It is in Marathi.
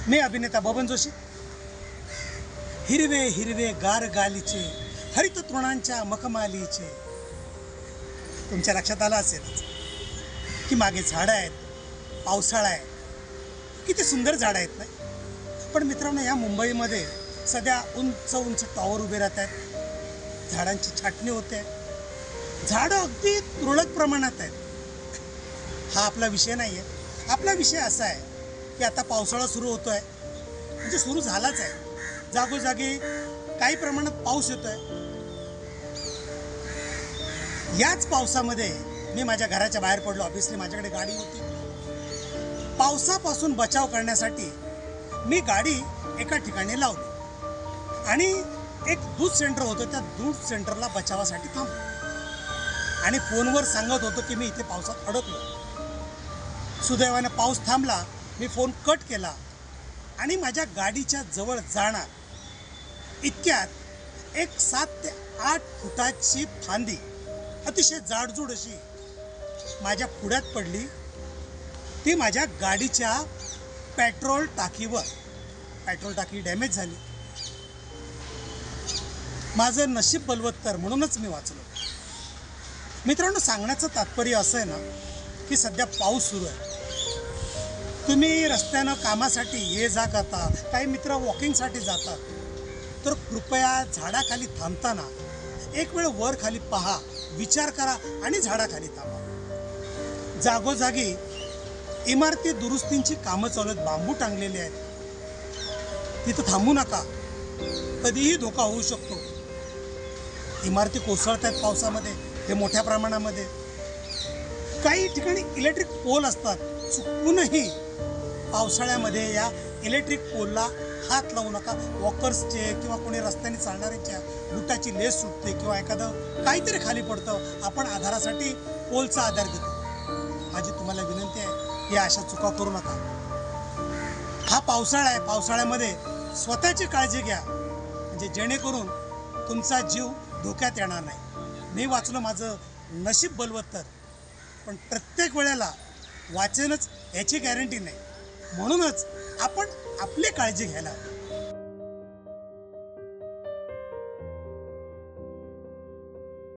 मी अभिनेता बबन जोशी. हिरवे हिरवे गार गालीचे हरित तृणांच्या मखमालीचे. तुमच्या लक्षात आलं असेलच की मागे झाडं आहेत, पावसाळा आहे, किती सुंदर झाडं आहेत नाही. पण मित्रांनो, या मुंबईमध्ये सध्या उंच उंच टॉवर उभे राहत आहेत, झाडांची छाटणी होते, झाडं अगदी तुरळक प्रमाणात आहेत. हा आपला विषय नाही आहे. आपला विषय असा आहे की आता पावसाळा सुरू होतो आहे, म्हणजे सुरू झालाच आहे. जागोजागी काही प्रमाणात पाऊस येतो आहे. याच पावसामध्ये मी माझ्या घराच्या बाहेर पडलो. ऑब्व्हियसली माझ्याकडे गाडी होती. पावसापासून बचाव करण्यासाठी मी गाडी एका ठिकाणी लावली आणि एक दूध सेंटर होतं, त्या दूध सेंटरला बचावासाठी थांबलो आणि फोनवर सांगत होतो की मी इथे पावसात अडकलो. सुदैवाने पाऊस थांबला. मी फोन कट केला आणि माझ्या गाडीच्या जवळ जाणार इतक्यात एक 7 ते 8 फुटाची फांदी अतिशय जाडजूड अशी माझ्या पुढ्यात पडली. ती माझ्या गाडीच्या पेट्रोल टाकी डॅमेज झाली. माझं नशीब बलवत्तर, म्हणूनच मी वाचलो. मित्रांनो, सांगण्याचं तात्पर्य असं आहे ना की सध्या पाऊस सुरू आहे. तुम्ही रस्त्यानं कामासाठी ये जा करता, काही मित्र वॉकिंगसाठी जातात, तर कृपया झाडाखाली थांबताना एक वेळ वर खाली पहा, विचार करा आणि झाडाखाली थांबा. जागोजागी इमारती दुरुस्तींची कामं चालू आहेत, बांबू टांगलेले आहेत, तिथं थांबू नका. कधीही धोका होऊ शकतो. इमारती कोसळत आहेत पावसामध्ये, हे मोठ्या प्रमाणामध्ये. काही ठिकाणी इलेक्ट्रिक पोल असतात. चुकूनही पावसाळ्यामध्ये या इलेक्ट्रिक पोलला हात लावू नका. वॉकर्सचे किंवा कोणी रस्त्याने चालणाऱ्यांच्या बुटाची लेस सुटते किंवा एखादं काहीतरी खाली पडतं, आपण आधारासाठी पोलचा आधार घेतो. माझी तुम्हाला विनंती आहे, या अशा चुका करू नका. हा पावसाळा आहे. पावसाळ्यामध्ये स्वतःची काळजी घ्या, म्हणजे जेणेकरून तुमचा जीव धोक्यात येणार नाही. मी वाचलो, माझं नशीब बलवत्तर, पण प्रत्येक वेळेला वाचेनच याची गॅरंटी नाही. म्हणूनच आपण आपली काळजी घ्यायला